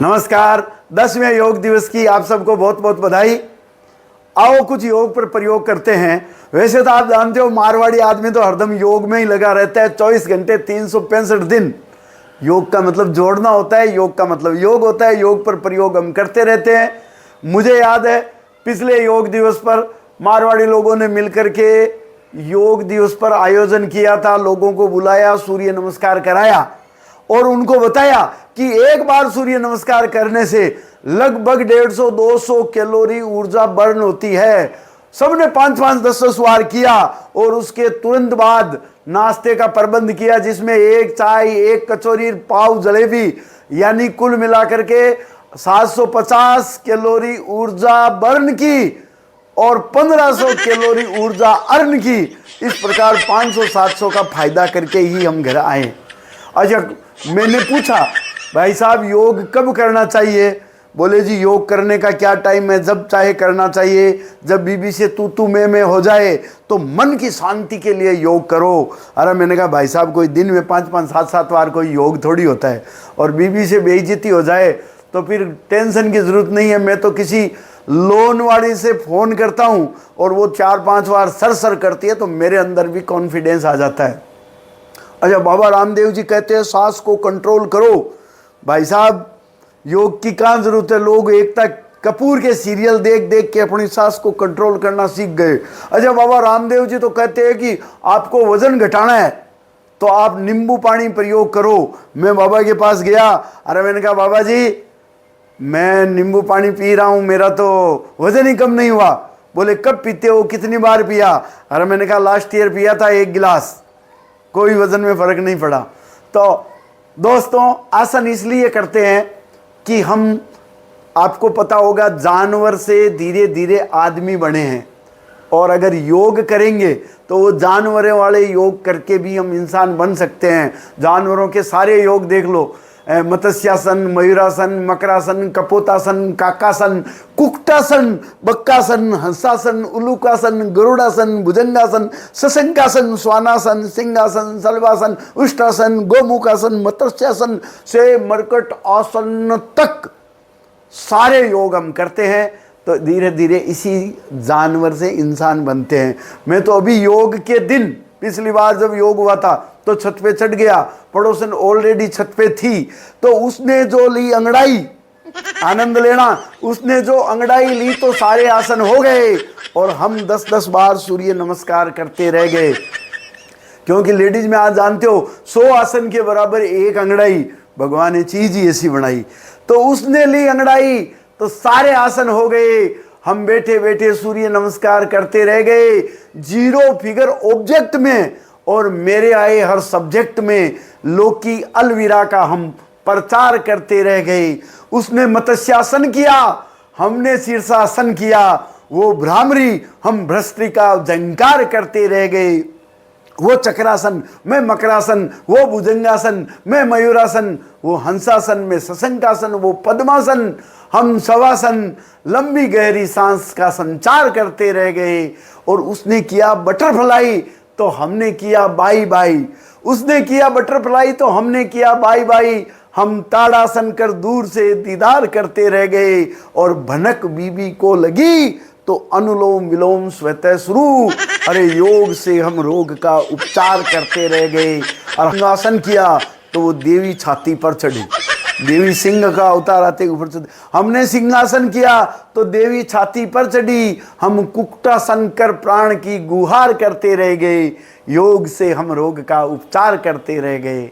नमस्कार। 10वें योग दिवस की आप सबको बहुत बहुत बधाई। आओ कुछ योग पर प्रयोग करते हैं। वैसे तो आप जानते हो मारवाड़ी आदमी तो हरदम योग में ही लगा रहता है, 24 घंटे 365 दिन। योग का मतलब जोड़ना होता है, योग का मतलब योग होता है। योग पर प्रयोग हम करते रहते हैं। मुझे याद है पिछले योग दिवस पर मारवाड़ी लोगों ने मिलकर के योग दिवस पर आयोजन किया था। लोगों को बुलाया, सूर्य नमस्कार कराया और उनको बताया कि एक बार सूर्य नमस्कार करने से लगभग 150-200 कैलोरी ऊर्जा बर्न होती है। सबने 5-5, 10-10 बार किया और उसके तुरंत बाद नाश्ते का प्रबंध किया, जिसमें एक चाय, एक कचौरी, पाव जलेबी, यानी कुल मिलाकर के 750 कैलोरी ऊर्जा बर्न की और 1500 कैलोरी ऊर्जा अर्न की। इस प्रकार 500-700 का फायदा करके ही हम घर आए। अच्छा, मैंने पूछा भाई साहब योग कब करना चाहिए? बोले जी योग करने का क्या टाइम है, जब चाहे करना चाहिए। जब बीबी से तू मैं हो जाए तो मन की शांति के लिए योग करो। अरे मैंने कहा भाई साहब कोई दिन में 5-5, 7-7 बार कोई योग थोड़ी होता है, और बीबी से बेइज्जती हो जाए तो फिर टेंशन की जरूरत नहीं है। मैं तो किसी लोन वाली से फोन करता हूँ और वो 4-5 बार सर करती है तो मेरे अंदर भी कॉन्फिडेंस आ जाता है। अच्छा, बाबा रामदेव जी कहते हैं सांस को कंट्रोल करो। भाई साहब योग की कहाँ जरूरत है? लोग एकता कपूर के सीरियल देख देख के अपनी सांस को कंट्रोल करना सीख गए। अच्छा, बाबा रामदेव जी तो कहते हैं कि आपको वजन घटाना है तो आप नींबू पानी प्रयोग करो। मैं बाबा के पास गया, अरे मैंने कहा बाबा जी मैं नींबू पानी पी रहा हूँ, मेरा तो वजन ही कम नहीं हुआ। बोले कब पीते हो, कितनी बार पिया? अरे मैंने कहा लास्ट ईयर पिया था 1 गिलास, कोई वजन में फर्क नहीं पड़ा। तो दोस्तों आसन इसलिए करते हैं कि हम, आपको पता होगा जानवर से धीरे धीरे आदमी बने हैं, और अगर योग करेंगे तो वो जानवरों वाले योग करके भी हम इंसान बन सकते हैं। जानवरों के सारे योग देख लो, मत्स्यासन, मयूरासन, मकरासन, कपोतासन, काकासन, कुक्टासन, बक्कासन, हंसासन, उलूकासन, गरुड़ासन, भुजंगासन, सशंकासन, स्वानासन, सिंहासन, सलवासन, उष्टासन, गोमुखासन, मत्स्यासन से मरकट आसन तक सारे योग हम करते हैं। तो धीरे धीरे इसी जानवर से इंसान बनते हैं। मैं तो अभी योग के दिन, पिछली बार जब योग हुआ था तो छत पे चढ़ गया, पड़ोसन ऑलरेडी छत पे थी, तो उसने जो ली अंगड़ाई, आनंद लेना, उसने जो अंगड़ाई ली तो सारे आसन हो गए और हम 10-10 बार सूर्य नमस्कार करते रह गए। क्योंकि लेडीज में आज जानते हो 100 आसन के बराबर एक अंगड़ाई, भगवान ने चीज ही ऐसी बनाई। तो उसने ली अंगड़ाई तो सारे आसन हो गए। हम बैठे बैठे सूर्य नमस्कार करते रह गए, 0 फिगर ऑब्जेक्ट में, और मेरे आए हर सब्जेक्ट में लोकी अलवीरा का हम प्रचार करते रह गए। उसने मत्स्यासन किया, हमने शीर्षासन किया, वो भ्रामरी, हम भ्रष्टि जंकार करते रह गए। वो चक्रासन, मैं मकरासन, वो भुजंगासन, मैं मयूरासन, वो हंसासन, मैं सशंकासन, वो पद्मासन, हम शवासन, लंबी गहरी सांस का संचार करते रह गए। और उसने किया बटरफ्लाई तो हमने किया बाई बाई, उसने किया बटरफ्लाई तो हमने किया बाई बाई। हम ताड़ासन कर दूर से दीदार करते रह गए, और भनक बीबी को लगी तो अनुलोम विलोम स्वतः शुरू। अरे योग से हम रोग का उपचार करते रह गए। और सिंहासन किया तो वो देवी छाती पर चढ़ी, देवी सिंह का अवतार आते ऊपर चढ़ी। हमने सिंहासन किया तो देवी छाती पर चढ़ी। हम कुक्टासन कर प्राण की गुहार करते रह गए। योग से हम रोग का उपचार करते रह गए।